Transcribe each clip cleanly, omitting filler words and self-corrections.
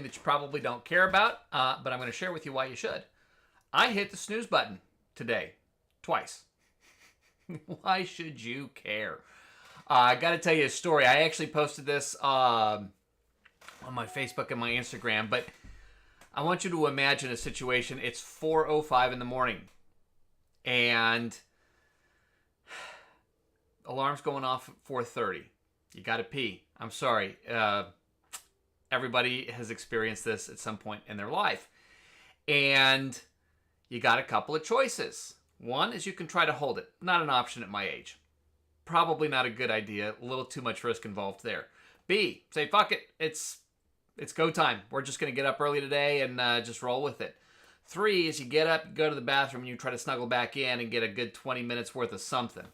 that you probably don't care about, but I'm going to share with you why you should. I hit the snooze button today, twice. Why should you care? I got to tell you a story. I actually posted this on my Facebook and my Instagram, but I want you to imagine a situation. It's 4:05 in the morning, and alarm's going off at 4:30. You got to pee. I'm sorry. Everybody has experienced this at some point in their life. And you got a couple of choices. One is you can try to hold it. Not an option at my age. Probably not a good idea. A little too much risk involved there. B, say, fuck it. It's go time. We're just going to get up early today and just roll with it. 3 is you get up, you go to the bathroom, and you try to snuggle back in and get a good 20 minutes worth of something.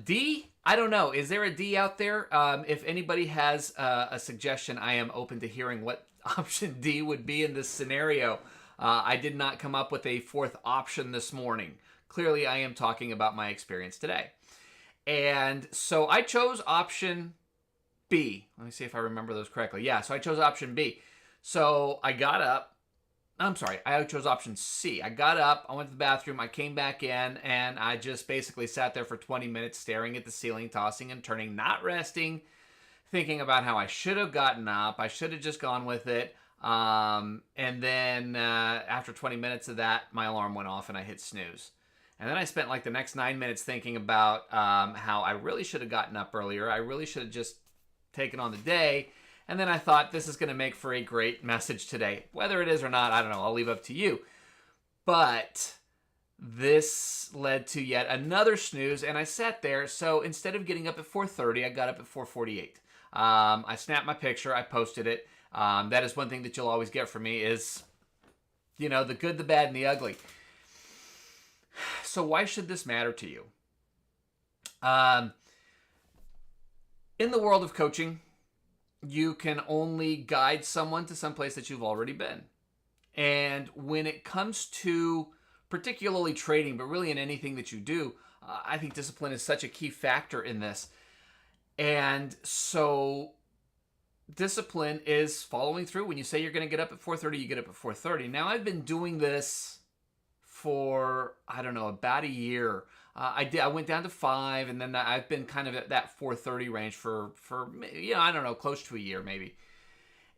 D, I don't know. Is there a D out there? If anybody has a suggestion, I am open to hearing what option D would be in this scenario. I did not come up with a fourth option this morning. Clearly, I am talking about my experience today. And so I chose option B. Let me see if I remember those correctly. Yeah, so I chose option B. So I got up. I'm sorry, I chose option C. I got up, I went to the bathroom, I came back in, and I just basically sat there for 20 minutes staring at the ceiling, tossing and turning, not resting, thinking about how I should have gotten up. I should have just gone with it. And then after 20 minutes of that, my alarm went off and I hit snooze. And then I spent like the next 9 minutes thinking about how I really should have gotten up earlier. I really should have just taken on the day. And then I thought, this is going to make for a great message today. Whether it is or not, I don't know. I'll leave up to you. But this led to yet another snooze, and I sat there. So instead of getting up at 4:30, I got up at 4:48. I snapped my picture. I posted it. That is one thing that you'll always get from me is, you know, the good, the bad, and the ugly. So why should this matter to you? In the world of coaching, you can only guide someone to some place that you've already been. And when it comes to particularly trading, but really in anything that you do, I think discipline is such a key factor in this. And so discipline is following through. When you say you're going to get up at 4:30, you get up at 4:30. Now, I've been doing this for, I don't know, about a year. I went down to 5, and then I've been kind of at that 4:30 range for I don't know, close to a year maybe.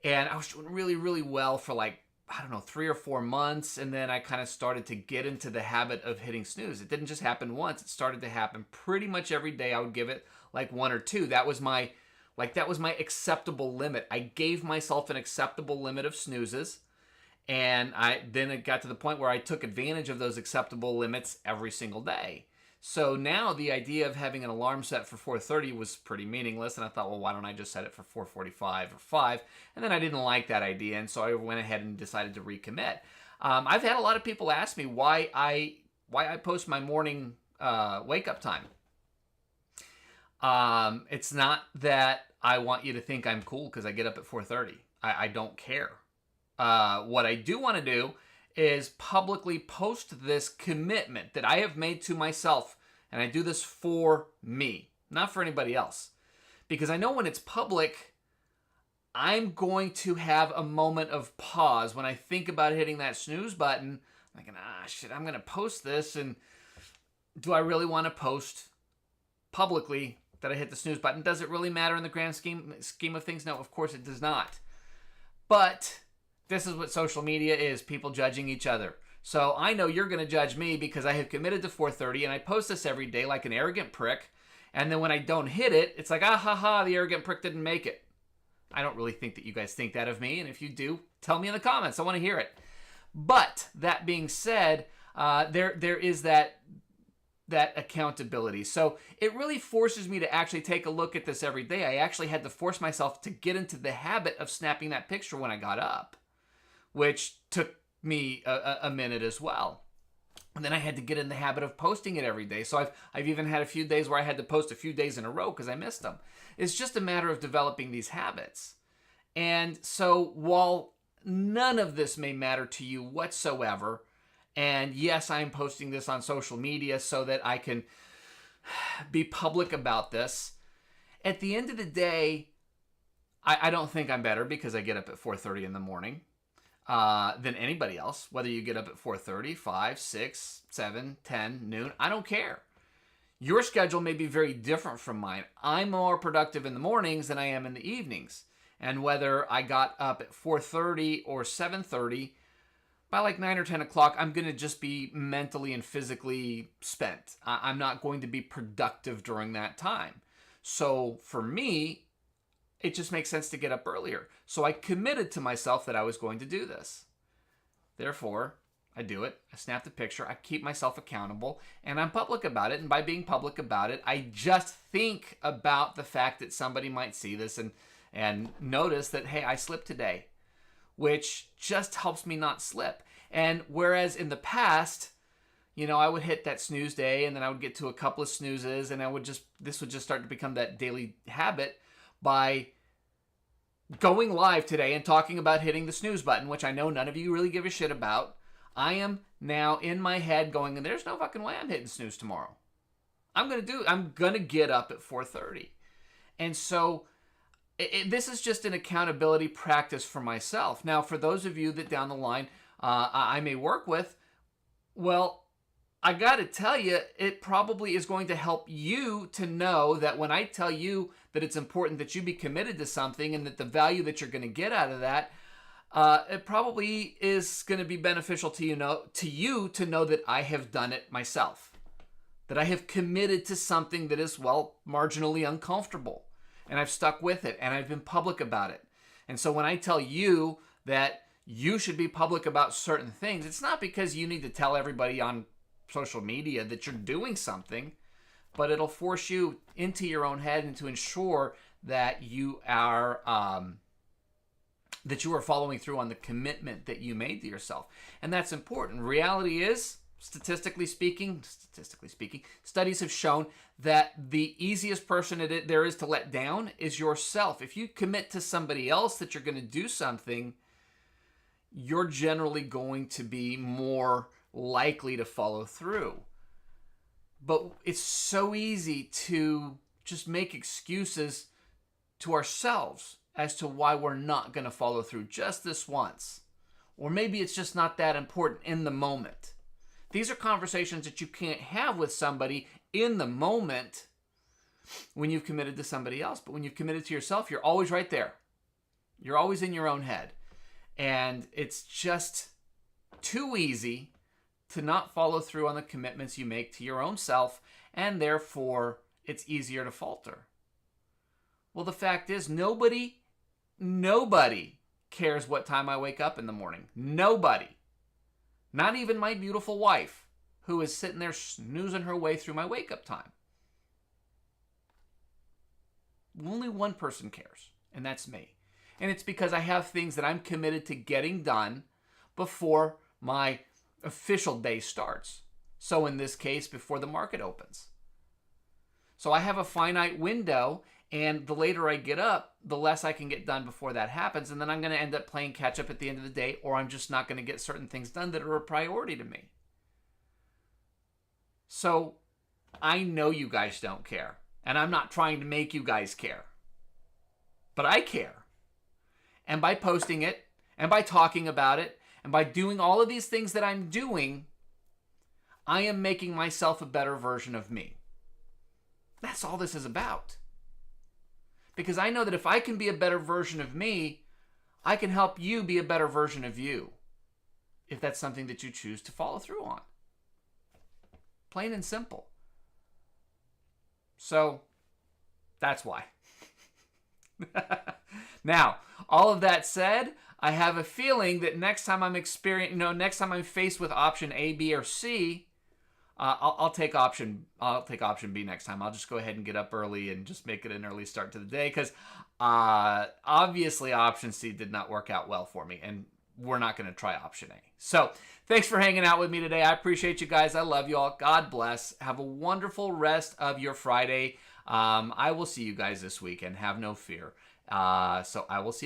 And I was doing really, really well for like, I don't know, 3 or 4 months, and then I kind of started to get into the habit of hitting snooze. It didn't just happen once; it started to happen pretty much every day. I would give it like 1 or 2. That was my acceptable limit. I gave myself an acceptable limit of snoozes. And then it got to the point where I took advantage of those acceptable limits every single day. So now the idea of having an alarm set for 4:30 was pretty meaningless. And I thought, well, why don't I just set it for 4:45 or 5? And then I didn't like that idea. And so I went ahead and decided to recommit. I've had a lot of people ask me why I post my morning wake up time. It's not that I want you to think I'm cool because I get up at 4:30. I don't care. What I do want to do is publicly post this commitment that I have made to myself. And I do this for me, not for anybody else. Because I know when it's public, I'm going to have a moment of pause when I think about hitting that snooze button. I'm thinking, shit, I'm going to post this. And do I really want to post publicly that I hit the snooze button? Does it really matter in the grand scheme of things? No, of course it does not. But this is what social media is, people judging each other. So I know you're going to judge me because I have committed to 4:30 and I post this every day like an arrogant prick. And then when I don't hit it, it's like, the arrogant prick didn't make it. I don't really think that you guys think that of me. And if you do, tell me in the comments. I want to hear it. But that being said, there is that accountability. So it really forces me to actually take a look at this every day. I actually had to force myself to get into the habit of snapping that picture when I got up, which took me a minute as well. And then I had to get in the habit of posting it every day. So I've even had a few days where I had to post a few days in a row because I missed them. It's just a matter of developing these habits. And so while none of this may matter to you whatsoever, and yes, I'm posting this on social media so that I can be public about this, at the end of the day, I don't think I'm better because I get up at 4:30 in the morning than anybody else. Whether you get up at 4:30, 5, 6, 7, 10, noon, I don't care. Your schedule may be very different from mine. I'm more productive in the mornings than I am in the evenings. And whether I got up at 4:30 or 7:30, by like 9 or 10 o'clock, I'm going to just be mentally and physically spent. I'm not going to be productive during that time. So for me, it just makes sense to get up earlier. So I committed to myself that I was going to do this. Therefore, I do it. I snap the picture. I keep myself accountable, and I'm public about it. And by being public about it, I just think about the fact that somebody might see this and notice that, hey, I slipped today, which just helps me not slip. And whereas in the past, I would hit that snooze day, and then I would get to a couple of snoozes, and this would just start to become that daily habit by going live today and talking about hitting the snooze button, which I know none of you really give a shit about. I am now in my head going, and there's no fucking way I'm hitting snooze tomorrow. I'm going to get up at 4:30. And so this is just an accountability practice for myself. Now, for those of you that down the line I may work with, well, I got to tell you, it probably is going to help you to know that when I tell you that it's important that you be committed to something and that the value that you're going to get out of that, it probably is going to be beneficial to you to know that I have done it myself, that I have committed to something that is, well, marginally uncomfortable, and I've stuck with it, and I've been public about it. And so when I tell you that you should be public about certain things, it's not because you need to tell everybody on social media that you're doing something, but it'll force you into your own head and to ensure that you are following through on the commitment that you made to yourself. And that's important. Reality is, statistically speaking, studies have shown that the easiest person there is to let down is yourself. If you commit to somebody else that you're going to do something, you're generally going to be more likely to follow through. But it's so easy to just make excuses to ourselves as to why we're not going to follow through just this once. Or maybe it's just not that important in the moment. These are conversations that you can't have with somebody in the moment when you've committed to somebody else. But when you've committed to yourself, you're always right there. You're always in your own head. And it's just too easy to not follow through on the commitments you make to your own self, and therefore it's easier to falter. Well, the fact is, nobody cares what time I wake up in the morning. Nobody. Not even my beautiful wife, who is sitting there snoozing her way through my wake-up time. Only one person cares, and that's me. And it's because I have things that I'm committed to getting done before my official day starts. So in this case, before the market opens. So I have a finite window, and the later I get up, the less I can get done before that happens, and then I'm going to end up playing catch up at the end of the day, or I'm just not going to get certain things done that are a priority to me. So I know you guys don't care, and I'm not trying to make you guys care. But I care. And by posting it, and by talking about it, and by doing all of these things that I'm doing, I am making myself a better version of me. That's all this is about. Because I know that if I can be a better version of me, I can help you be a better version of you. If that's something that you choose to follow through on. Plain and simple. So, that's why. Now, all of that said, I have a feeling that next time I'm faced with option A, B, or C, I'll take option B next time. I'll just go ahead and get up early and just make it an early start to the day, because obviously option C did not work out well for me, and we're not going to try option A. So thanks for hanging out with me today. I appreciate you guys. I love you all. God bless. Have a wonderful rest of your Friday. I will see you guys this weekend. Have no fear. So I will see y'all